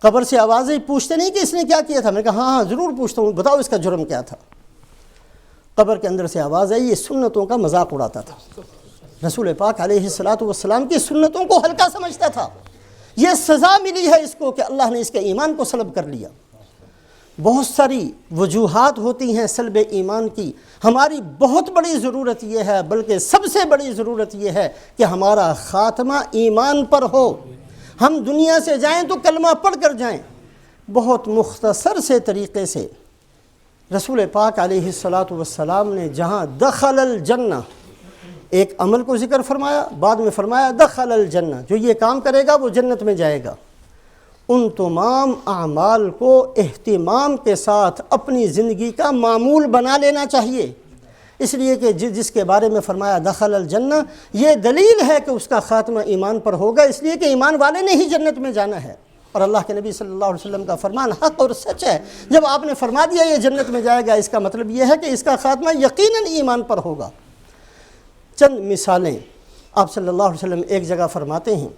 قبر سے آوازیں پوچھتے نہیں کہ اس نے کیا کیا تھا، میں نے کہا ہاں ضرور پوچھتا ہوں، بتاؤ اس کا جرم کیا تھا۔ قبر کے اندر سے آواز آئی یہ سنتوں کا مذاق اڑاتا تھا، رسول پاک علیہ الصلاۃ والسلام کی سنتوں کو ہلکا سمجھتا تھا، یہ سزا ملی ہے اس کو کہ اللہ نے اس کے ایمان کو سلب کر لیا۔ بہت ساری وجوہات ہوتی ہیں سلب ایمان کی، ہماری بہت بڑی ضرورت یہ ہے، بلکہ سب سے بڑی ضرورت یہ ہے کہ ہمارا خاتمہ ایمان پر ہو، ہم دنیا سے جائیں تو کلمہ پڑھ کر جائیں۔ بہت مختصر سے طریقے سے رسول پاک علیہ الصلاۃ والسلام نے جہاں دخل الجنہ ایک عمل کو ذکر فرمایا، بعد میں فرمایا دخل الجنہ، جو یہ کام کرے گا وہ جنت میں جائے گا۔ ان تمام اعمال کو اہتمام کے ساتھ اپنی زندگی کا معمول بنا لینا چاہیے، اس لیے کہ جس کے بارے میں فرمایا دخل الجنہ، یہ دلیل ہے کہ اس کا خاتمہ ایمان پر ہوگا، اس لیے کہ ایمان والے نے ہی جنت میں جانا ہے۔ اور اللہ کے نبی صلی اللہ علیہ وسلم کا فرمان حق اور سچ ہے، جب آپ نے فرما دیا یہ جنت میں جائے گا، اس کا مطلب یہ ہے کہ اس کا خاتمہ یقیناً ایمان پر ہوگا۔ چند مثالیں آپ صلی اللہ علیہ وسلم ایک جگہ فرماتے ہیں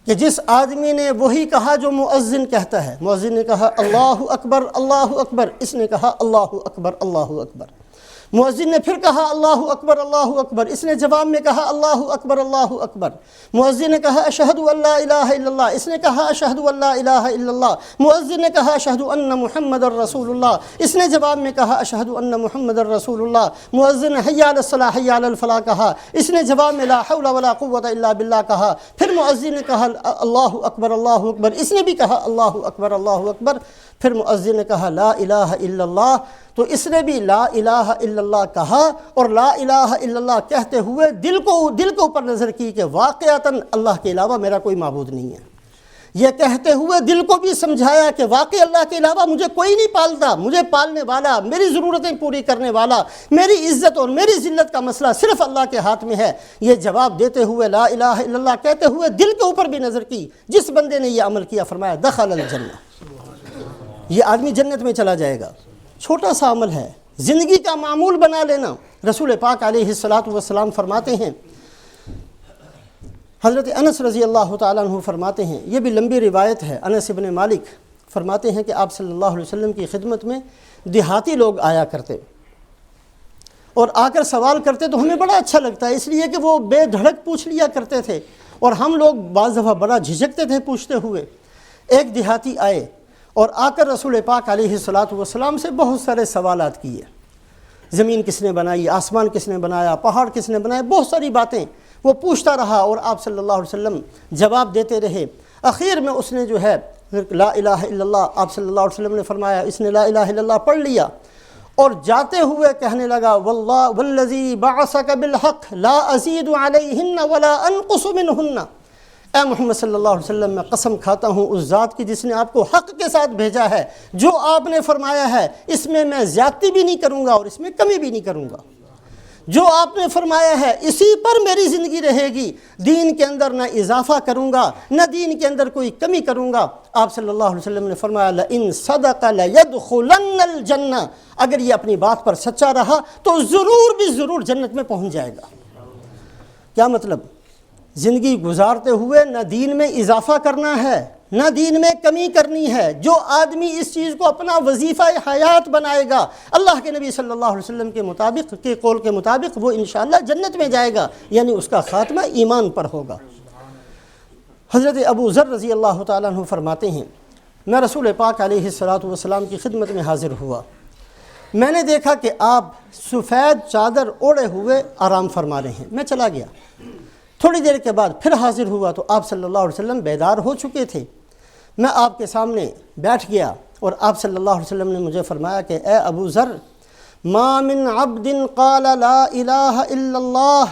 کہ جس آدمی نے وہی کہا جو مؤذن کہتا ہے، مؤذن نے کہا اللہ اکبر اللہ اکبر، اس نے کہا اللہ اکبر اللہ اکبر۔ مؤذن نے پھر کہا اللہ اکبر اللہ اکبر، اس نے جواب میں کہا اللہ اکبر اللہ اکبر۔ مؤذن نے کہا اشہد ان لا الہ الا اللہ، اس نے کہا اشہد ان لا الہ الا اللہ۔ مؤذن نے کہا اشہد ان محمد الرسول اللہ، اس نے جواب میں کہا اشہد ان محمد الرسول اللہ۔ مؤذن نے حی علی الصلاۃ حی علی الفلاح کہا، اس نے جواب میں لا حول ولا قوۃ الا باللہ کہا۔ پھر مؤذن نے کہا اللہ اکبر اللہ اکبر، اس نے بھی کہا اللہ اکبر اللہ اکبر۔ پھر مؤذن نے کہا لا الہ الا اللہ، تو اس نے بھی لا الہ الا اللہ کہا، اور لا الہ الا اللہ کہتے ہوئے دل کے اوپر نظر کی کہ واقعتاً اللہ کے علاوہ میرا کوئی معبود نہیں ہے۔ یہ کہتے ہوئے دل کو بھی سمجھایا کہ واقعی اللہ کے علاوہ مجھے کوئی نہیں پالتا، مجھے پالنے والا، میری ضرورتیں پوری کرنے والا، میری عزت اور میری ذلت کا مسئلہ صرف اللہ کے ہاتھ میں ہے۔ یہ جواب دیتے ہوئے لا الہ الا اللہ کہتے ہوئے دل کے اوپر بھی نظر کی۔ جس بندے نے یہ عمل کیا فرمایا دخل الجنہ، یہ آدمی جنت میں چلا جائے گا۔ چھوٹا سا عمل ہے، زندگی کا معمول بنا لینا۔ رسول پاک علیہ الصلاۃ والسلام فرماتے ہیں، حضرت انس رضی اللہ تعالیٰ عنہ فرماتے ہیں، یہ بھی لمبی روایت ہے، انس ابن مالک فرماتے ہیں کہ آپ صلی اللہ علیہ وسلم کی خدمت میں دیہاتی لوگ آیا کرتے اور آ کر سوال کرتے تو ہمیں بڑا اچھا لگتا ہے، اس لیے کہ وہ بے دھڑک پوچھ لیا کرتے تھے اور ہم لوگ بعض دفعہ بڑا جھجکتے تھے پوچھتے ہوئے۔ ایک دیہاتی آئے اور آ کر رسول پاک علیہ الصلاۃ والسلام سے بہت سارے سوالات کیے، زمین کس نے بنائی، آسمان کس نے بنایا، پہاڑ کس نے بنایا، بہت ساری باتیں وہ پوچھتا رہا اور آپ صلی اللہ علیہ وسلم جواب دیتے رہے۔ اخیر میں اس نے جو ہے لا الہ الا اللہ، آپ صلی اللہ علیہ وسلم نے فرمایا اس نے لا الہ الا اللہ پڑھ لیا اور جاتے ہوئے کہنے لگا واللہ والذی بعثک بالحق لا ازید علیہن ولا انقص منہن، اے محمد صلی اللہ علیہ وسلم میں قسم کھاتا ہوں اس ذات کی جس نے آپ کو حق کے ساتھ بھیجا ہے، جو آپ نے فرمایا ہے اس میں میں زیادتی بھی نہیں کروں گا اور اس میں کمی بھی نہیں کروں گا، جو آپ نے فرمایا ہے اسی پر میری زندگی رہے گی، دین کے اندر نہ اضافہ کروں گا نہ دین کے اندر کوئی کمی کروں گا۔ آپ صلی اللہ علیہ وسلم نے فرمایا لئن صدق لیدخلن الجنہ، اگر یہ اپنی بات پر سچا رہا تو ضرور بھی ضرور جنت میں پہنچ جائے گا۔ کیا مطلب؟ زندگی گزارتے ہوئے نہ دین میں اضافہ کرنا ہے نہ دین میں کمی کرنی ہے۔ جو آدمی اس چیز کو اپنا وظیفہ حیات بنائے گا، اللہ کے نبی صلی اللہ علیہ وسلم کے مطابق کے قول کے مطابق وہ انشاءاللہ جنت میں جائے گا، یعنی اس کا خاتمہ ایمان پر ہوگا۔ حضرت ابو ذر رضی اللہ تعالیٰ عنہ فرماتے ہیں میں رسول پاک علیہ الصلاۃ والسلام کی خدمت میں حاضر ہوا، میں نے دیکھا کہ آپ سفید چادر اوڑھے ہوئے آرام فرما رہے ہیں، میں چلا گیا۔ تھوڑی دیر کے بعد پھر حاضر ہوا تو آپ صلی اللہ علیہ وسلم بیدار ہو چکے تھے۔ میں آپ کے سامنے بیٹھ گیا اور آپ صلی اللہ علیہ وسلم نے مجھے فرمایا کہ اے ابو ذر، ما من عبد قال لا الہ الا اللہ،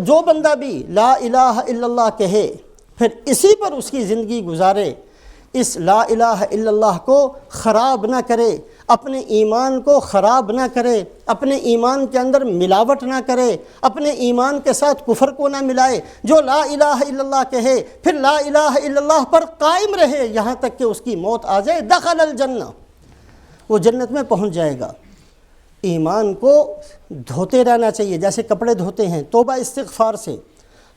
جو بندہ بھی لا الہ الا اللہ کہے پھر اسی پر اس کی زندگی گزارے، اس لا الہ الا اللہ کو خراب نہ کرے، اپنے ایمان کو خراب نہ کرے، اپنے ایمان کے اندر ملاوٹ نہ کرے، اپنے ایمان کے ساتھ کفر کو نہ ملائے، جو لا الہ الا اللہ کہے پھر لا الہ الا اللہ پر قائم رہے یہاں تک کہ اس کی موت آ جائے، دخل الجنہ، وہ جنت میں پہنچ جائے گا۔ ایمان کو دھوتے رہنا چاہیے جیسے کپڑے دھوتے ہیں، توبہ استغفار سے۔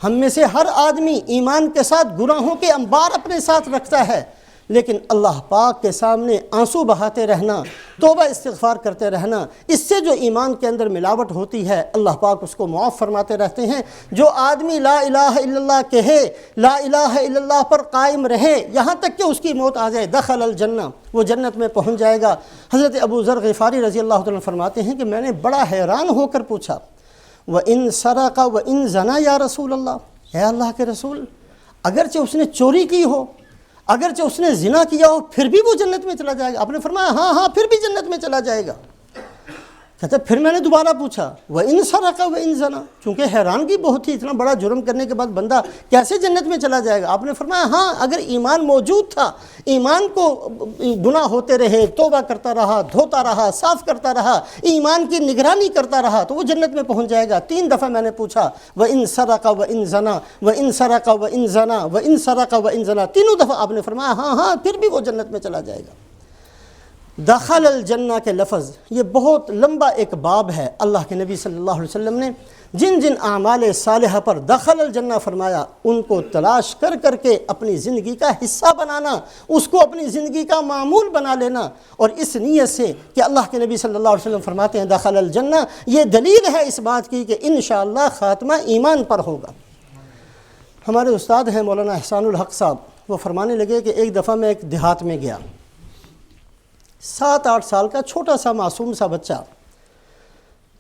ہم میں سے ہر آدمی ایمان کے ساتھ گناہوں کے انبار اپنے ساتھ رکھتا ہے، لیکن اللہ پاک کے سامنے آنسو بہاتے رہنا، توبہ استغفار کرتے رہنا، اس سے جو ایمان کے اندر ملاوٹ ہوتی ہے اللہ پاک اس کو معاف فرماتے رہتے ہیں۔ جو آدمی لا الہ الا اللہ کہے، لا الہ الا اللہ پر قائم رہے یہاں تک کہ اس کی موت آ جائے، دخل الجنہ، وہ جنت میں پہنچ جائے گا۔ حضرت ابو ذر غفاری رضی اللہ عنہ فرماتے ہیں کہ میں نے بڑا حیران ہو کر پوچھا وَإِن سَرَقَ وَإِن زَنَا یا رسول اللہ، اے اللہ کے رسول، اگرچہ اس نے چوری کی ہو، اگرچہ اس نے زنا کیا ہو پھر بھی وہ جنت میں چلا جائے گا؟ آپ نے فرمایا ہاں پھر بھی جنت میں چلا جائے گا۔ کہتے پھر میں نے دوبارہ پوچھا وَإِن سَرَقَ وَإِن زَنَا، چونکہ حیرانگی بہت تھی، اتنا بڑا جرم کرنے کے بعد بندہ کیسے جنت میں چلا جائے گا؟ آپ نے فرمایا ہاں اگر ایمان موجود تھا، ایمان کو گناہ ہوتے رہے، توبہ کرتا رہا، دھوتا رہا، صاف کرتا رہا، ایمان کی نگرانی کرتا رہا تو وہ جنت میں پہنچ جائے گا۔ 3 دفعہ میں نے پوچھا وَإِن سَرَقَ وَإِن زَنَا وَإِن سَرَقَ وَإِن زَنَا وَإِن سَرَقَ وَإِن زَنَا، تینوں دفعہ آپ نے فرمایا ہاں پھر بھی وہ جنت میں چلا جائے گا۔ دخل الجنہ کے لفظ یہ بہت لمبا ایک باب ہے۔ اللہ کے نبی صلی اللہ علیہ وسلم نے جن جن اعمال صالحہ پر دخل الجنہ فرمایا ان کو تلاش کر کے اپنی زندگی کا حصہ بنانا، اس کو اپنی زندگی کا معمول بنا لینا، اور اس نیت سے کہ اللہ کے نبی صلی اللہ علیہ وسلم فرماتے ہیں دخل الجنہ، یہ دلیل ہے اس بات کی کہ انشاءاللہ خاتمہ ایمان پر ہوگا۔ ہمارے استاد ہیں مولانا احسان الحق صاحب، وہ فرمانے لگے کہ ایک دفعہ میں ایک دیہات میں گیا، 7-8 سال کا چھوٹا سا معصوم سا بچہ،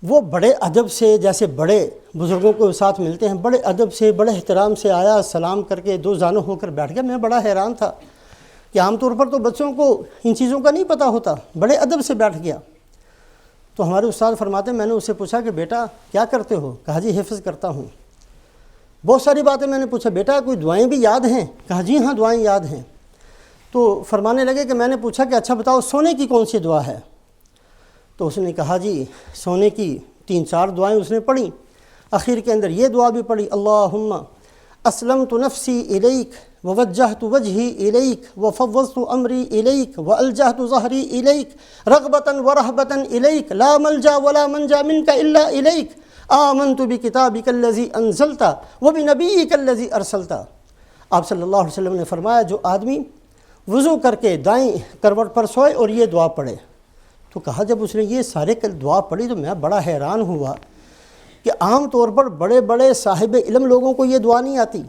وہ بڑے ادب سے، جیسے بڑے بزرگوں کو ساتھ ملتے ہیں، بڑے ادب سے بڑے احترام سے آیا، سلام کر کے 2 زانوں ہو کر بیٹھ گیا۔ میں بڑا حیران تھا کہ عام طور پر تو بچوں کو ان چیزوں کا نہیں پتہ ہوتا، بڑے ادب سے بیٹھ گیا۔ تو ہمارے استاد فرماتے ہیں میں نے اسے پوچھا کہ بیٹا کیا کرتے ہو؟ کہا جی حفظ کرتا ہوں۔ بہت ساری باتیں میں نے پوچھا بیٹا کوئی دعائیں بھی یاد ہیں؟ کہا جی ہاں دعائیں یاد ہیں۔ تو فرمانے لگے کہ میں نے پوچھا کہ اچھا بتاؤ سونے کی کون سی دعا ہے؟ تو اس نے کہا جی سونے کی 3-4 دعائیں اس نے پڑھی، اخیر کے اندر یہ دعا بھی پڑھی اللہم اسلمت نفسی الیک ووجہت وجہی الیک وفوضت امری الیک والجہت ظہری الیک رغبتا ورہبتا الیک لا ملجا ولا منجا منک الا الیک آمنت بکتابک الذی انزلت وبنبیک الذی ارسلت۔ آپ صلی اللہ علیہ وسلم نے فرمایا جو آدمی وضو کر کے دائیں کروٹ پر سوئے اور یہ دعا پڑھے، تو کہا جب اس نے یہ سارے دعا پڑھی تو میں بڑا حیران ہوا کہ عام طور پر بڑے بڑے صاحب علم لوگوں کو یہ دعا نہیں آتی۔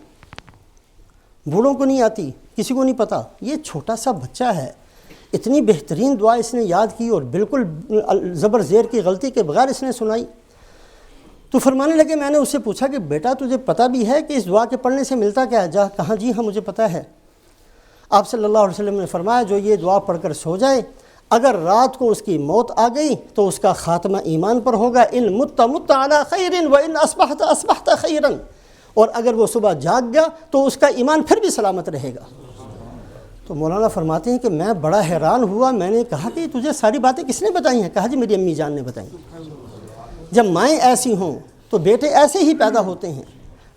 بوڑھوں کو نہیں آتی، کسی کو نہیں پتہ، یہ چھوٹا سا بچہ ہے، اتنی بہترین دعا اس نے یاد کی اور بالکل زبر زیر کی غلطی کے بغیر اس نے سنائی۔ تو فرمانے لگے، میں نے اس سے پوچھا کہ بیٹا تجھے پتہ بھی ہے کہ اس دعا کے پڑھنے سے ملتا کیا ہے؟ کہا جی ہاں مجھے پتہ ہے۔ آپ صلی اللہ علیہ وسلم نے فرمایا جو یہ دعا پڑھ کر سو جائے، اگر رات کو اس کی موت آ گئی تو اس کا خاتمہ ایمان پر ہوگا، ان مت مت علی خیر و ان اصبحت اصبحت خیرا، اور اگر وہ صبح جاگ گیا تو اس کا ایمان پھر بھی سلامت رہے گا۔ تو مولانا فرماتے ہیں کہ میں بڑا حیران ہوا، میں نے کہا کہ تجھے ساری باتیں کس نے بتائی ہیں؟ کہا جی میری امی جان نے بتائیں۔ جب مائیں ایسی ہوں تو بیٹے ایسے ہی پیدا ہوتے ہیں۔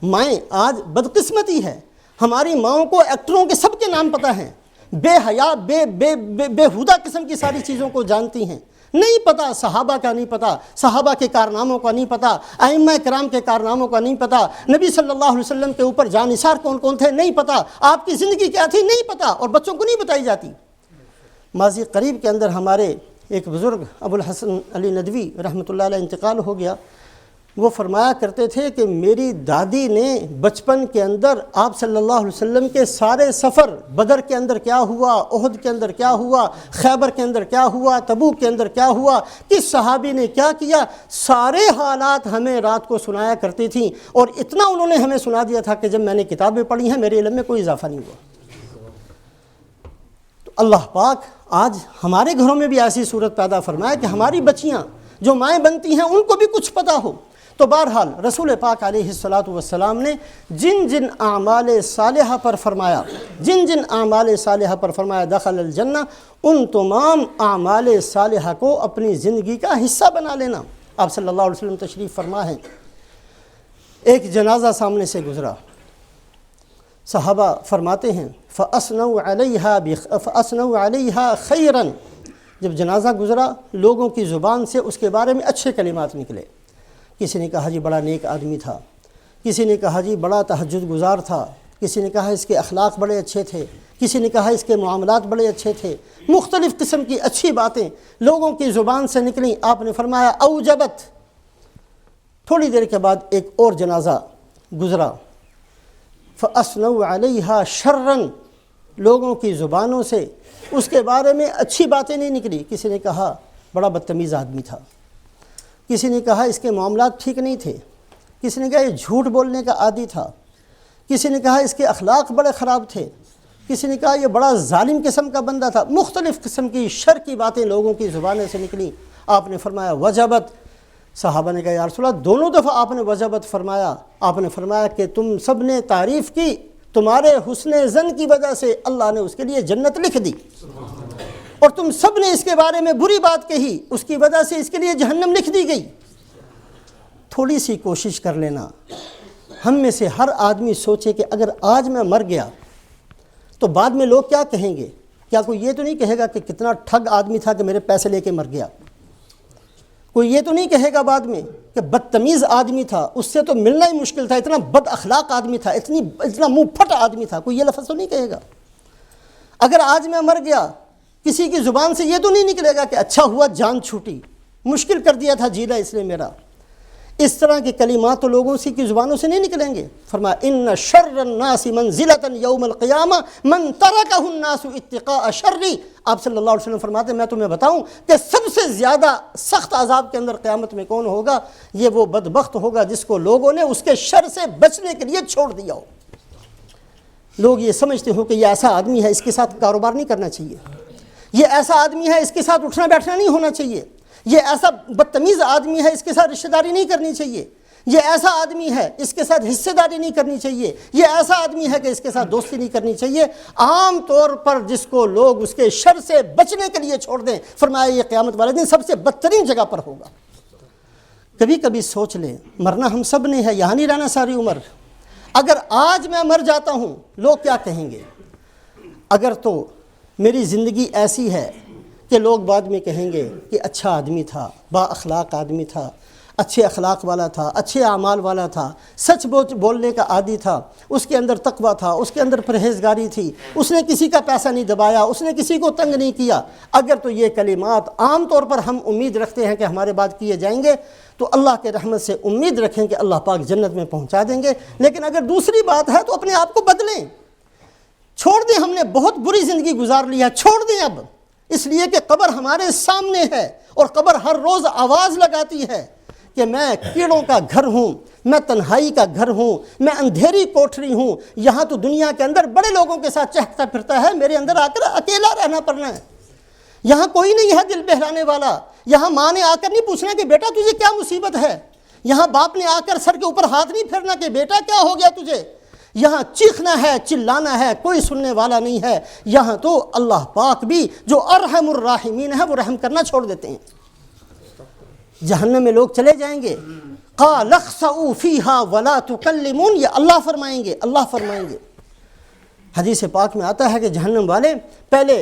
مائیں آج بدقسمتی ہے، ہماری ماؤں کو ایکٹروں کے سب کے نام پتہ ہیں، بے حیا بےہودہ قسم کی ساری چیزوں کو جانتی ہیں، نہیں پتہ صحابہ کا نہیں پتہ، صحابہ کے کارناموں کا نہیں پتہ، ائمہ کرام کے کارناموں کا نہیں پتہ، نبی صلی اللہ علیہ وسلم کے اوپر جانثار کون کون تھے نہیں پتہ، آپ کی زندگی کیا تھی نہیں پتہ، اور بچوں کو نہیں بتائی جاتی۔ ماضی قریب کے اندر ہمارے ایک بزرگ ابو الحسن علی ندوی رحمۃ اللہ علیہ انتقال ہو گیا۔ وہ فرمایا کرتے تھے کہ میری دادی نے بچپن کے اندر آپ صلی اللہ علیہ وسلم کے سارے سفر، بدر کے اندر کیا ہوا، احد کے اندر کیا ہوا، خیبر کے اندر کیا ہوا، تبوک کے اندر کیا ہوا، کس صحابی نے کیا کیا، سارے حالات ہمیں رات کو سنایا کرتی تھیں، اور اتنا انہوں نے ہمیں سنا دیا تھا کہ جب میں نے کتابیں پڑھی ہیں میرے علم میں کوئی اضافہ نہیں ہوا۔ تو اللہ پاک آج ہمارے گھروں میں بھی ایسی صورت پیدا فرمائے کہ ہماری بچیاں جو مائیں بنتی ہیں ان کو بھی کچھ پتہ ہو۔ تو بہرحال رسول پاک علیہ الصلاۃ والسلام نے جن جن اعمال صالحہ پر فرمایا، جن جن اعمال صالحہ پر فرمایا دخل الجنہ، ان تمام اعمال صالحہ کو اپنی زندگی کا حصہ بنا لینا۔ آپ صلی اللہ علیہ وسلم تشریف فرما ہیں، ایک جنازہ سامنے سے گزرا، صحابہ فرماتے ہیں فَأَثْنَوْا عَلَيْهَا خَيْرًا، جب جنازہ گزرا لوگوں کی زبان سے اس کے بارے میں اچھے کلمات نکلے۔ کسی نے کہا جی بڑا نیک آدمی تھا، کسی نے کہا جی بڑا تہجد گزار تھا، کسی نے کہا اس کے اخلاق بڑے اچھے تھے، کسی نے کہا اس کے معاملات بڑے اچھے تھے، مختلف قسم کی اچھی باتیں لوگوں کی زبان سے نکلیں۔ آپ نے فرمایا اوجبت۔ تھوڑی دیر کے بعد ایک اور جنازہ گزرا، فَأَثْنَوْا عَلَيْهَا شَرًّا، لوگوں کی زبانوں سے اس کے بارے میں اچھی باتیں نہیں نکلی۔ کسی نے کہا بڑا بدتمیز آدمی تھا، کسی نے کہا اس کے معاملات ٹھیک نہیں تھے، کسی نے کہا یہ جھوٹ بولنے کا عادی تھا، کسی نے کہا اس کے اخلاق بڑے خراب تھے، کسی نے کہا یہ بڑا ظالم قسم کا بندہ تھا، مختلف قسم کی شر کی باتیں لوگوں کی زبانوں سے نکلیں۔ آپ نے فرمایا وجبت۔ صحابہ نے کہا یا رسول اللہ، دونوں دفعہ آپ نے وجبت فرمایا۔ آپ نے فرمایا کہ تم سب نے تعریف کی، تمہارے حسن ظن کی وجہ سے اللہ نے اس کے لیے جنت لکھ دی، اور تم سب نے اس کے بارے میں بری بات کہی، اس کی وجہ سے اس کے لیے جہنم لکھ دی گئی۔ تھوڑی سی کوشش کر لینا، ہم میں سے ہر آدمی سوچے کہ اگر آج میں مر گیا تو بعد میں لوگ کیا کہیں گے؟ کیا کوئی یہ تو نہیں کہے گا کہ کتنا ٹھگ آدمی تھا کہ میرے پیسے لے کے مر گیا؟ کوئی یہ تو نہیں کہے گا بعد میں کہ بدتمیز آدمی تھا، اس سے تو ملنا ہی مشکل تھا، اتنا بد اخلاق آدمی تھا، اتنا منہ پھٹ آدمی تھا؟ کوئی یہ لفظ تو نہیں کہے گا؟ اگر آج میں مر گیا کسی کی زبان سے یہ تو نہیں نکلے گا کہ اچھا ہوا جان چھوٹی، مشکل کر دیا تھا جینا اس نے میرا۔ اس طرح کے کلمات تو لوگوں کی زبانوں سے نہیں نکلیں گے۔ فرمایا ان شر الناس منزلۃ یوم القیامہ من ترکہ الناس اتقاء شری۔ آپ صلی اللہ علیہ وسلم فرماتے ہیں میں تمہیں بتاؤں کہ سب سے زیادہ سخت عذاب کے اندر قیامت میں کون ہوگا؟ یہ وہ بدبخت ہوگا جس کو لوگوں نے اس کے شر سے بچنے کے لیے چھوڑ دیا ہو۔ لوگ یہ سمجھتے ہو کہ یہ ایسا آدمی ہے، اس کے ساتھ کاروبار نہیں کرنا چاہیے، یہ ایسا آدمی ہے اس کے ساتھ اٹھنا بیٹھنا نہیں ہونا چاہیے، یہ ایسا بدتمیز آدمی ہے اس کے ساتھ رشتہ داری نہیں کرنی چاہیے، یہ ایسا آدمی ہے اس کے ساتھ حصے داری نہیں کرنی چاہیے، یہ ایسا آدمی ہے کہ اس کے ساتھ دوستی نہیں کرنی چاہیے۔ عام طور پر جس کو لوگ اس کے شر سے بچنے کے لیے چھوڑ دیں، فرمایا یہ قیامت والے دن سب سے بدترین جگہ پر ہوگا۔ کبھی کبھی سوچ لیں، مرنا ہم سب نے ہے، یہاں نہیں رہنا ساری عمر۔ اگر آج میں مر جاتا ہوں لوگ کیا کہیں گے؟ اگر تو میری زندگی ایسی ہے کہ لوگ بعد میں کہیں گے کہ اچھا آدمی تھا، با اخلاق آدمی تھا، اچھے اخلاق والا تھا، اچھے اعمال والا تھا، سچ بولنے کا عادی تھا، اس کے اندر تقویٰ تھا، اس کے اندر پرہیزگاری تھی، اس نے کسی کا پیسہ نہیں دبایا، اس نے کسی کو تنگ نہیں کیا۔ اگر تو یہ کلمات عام طور پر ہم امید رکھتے ہیں کہ ہمارے بعد کیے جائیں گے تو اللہ کے رحمت سے امید رکھیں کہ اللہ پاک جنت میں پہنچا دیں گے۔ لیکن اگر دوسری بات ہے تو اپنے آپ کو بدلیں۔ چھوڑ دیں، ہم نے بہت بری زندگی گزار لی ہے، چھوڑ دیں اب، اس لیے کہ قبر ہمارے سامنے ہے اور قبر ہر روز آواز لگاتی ہے کہ میں کیڑوں کا گھر ہوں، میں تنہائی کا گھر ہوں، میں اندھیری کوٹھری ہوں، یہاں تو دنیا کے اندر بڑے لوگوں کے ساتھ چہکتا پھرتا ہے، میرے اندر آ کر اکیلا رہنا پڑنا ہے، یہاں کوئی نہیں ہے دل بہلانے والا، یہاں ماں نے آ کر نہیں پوچھنا کہ بیٹا تجھے کیا مصیبت ہے، یہاں باپ نے آ کر سر کے اوپر ہاتھ نہیں پھیرنا کہ بیٹا کیا ہو گیا تجھے، یہاں چیخنا ہے، چلانا ہے، کوئی سننے والا نہیں ہے، یہاں تو اللہ پاک بھی جو ارحم الراحمین ہے وہ رحم کرنا چھوڑ دیتے ہیں۔ جہنم میں لوگ چلے جائیں گے، قَالَ اخْسَئُوا فِيهَا وَلَا تُكَلِّمُونَ، یہ اللہ فرمائیں گے، اللہ فرمائیں گے۔ حدیث پاک میں آتا ہے کہ جہنم والے پہلے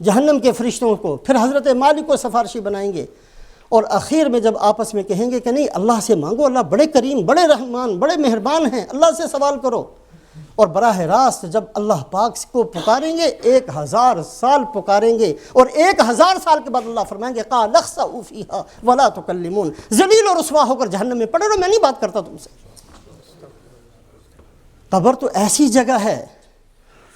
جہنم کے فرشتوں کو، پھر حضرت مالک کو سفارشی بنائیں گے، اور آخر میں جب آپس میں کہیں گے کہ نہیں اللہ سے مانگو، اللہ بڑے کریم، بڑے رحمان، بڑے مہربان ہیں، اللہ سے سوال کرو، اور براہ راست جب اللہ پاک کو پکاریں گے 1000 سال پکاریں گے، اور 1000 سال کے بعد اللہ فرمائیں گے قَالَ اخْسَئُوا فِيهَا وَلَا تُكَلِّمُونَ، ذلیل اور رسوا ہو کر جہنم میں پڑے رہو، میں نہیں بات کرتا تم سے۔ قبر تو ایسی جگہ ہے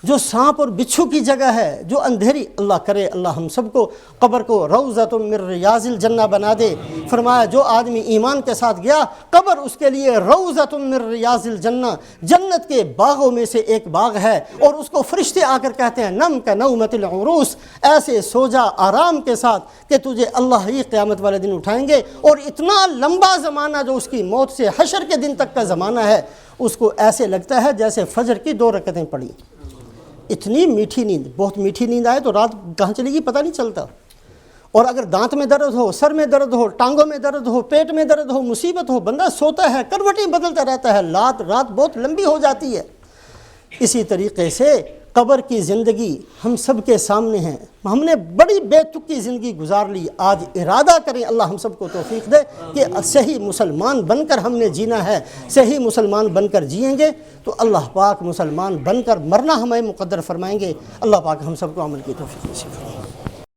جو سانپ اور بچھو کی جگہ ہے، جو اندھیری، اللہ کرے اللہ ہم سب کو قبر کو روضۃ من ریاض الجنہ بنا دے۔ فرمایا جو آدمی ایمان کے ساتھ گیا قبر اس کے لیے روضۃ من ریاض الجنہ، جنت کے باغوں میں سے ایک باغ ہے، اور اس کو فرشتے آ کر کہتے ہیں نم کا نومت العروس، ایسے سو جا آرام کے ساتھ کہ تجھے اللہ ہی قیامت والے دن اٹھائیں گے، اور اتنا لمبا زمانہ جو اس کی موت سے حشر کے دن تک کا زمانہ ہے اس کو ایسے لگتا ہے جیسے فجر کی 2 رکعتیں پڑھی۔ اتنی میٹھی نیند، بہت میٹھی نیند آئے تو رات کہاں چلے گی پتہ نہیں چلتا، اور اگر دانت میں درد ہو، سر میں درد ہو، ٹانگوں میں درد ہو، پیٹ میں درد ہو، مصیبت ہو، بندہ سوتا ہے، کروٹیں بدلتا رہتا ہے، رات بہت لمبی ہو جاتی ہے۔ اسی طریقے سے قبر کی زندگی ہم سب کے سامنے ہے، ہم نے بڑی بے تکی زندگی گزار لی، آج ارادہ کریں اللہ ہم سب کو توفیق دے کہ صحیح مسلمان بن کر ہم نے جینا ہے، صحیح مسلمان بن کر جئیں گے تو اللہ پاک مسلمان بن کر مرنا ہمیں مقدر فرمائیں گے۔ اللہ پاک ہم سب کو عمل کی توفیق نصیب فرمائے۔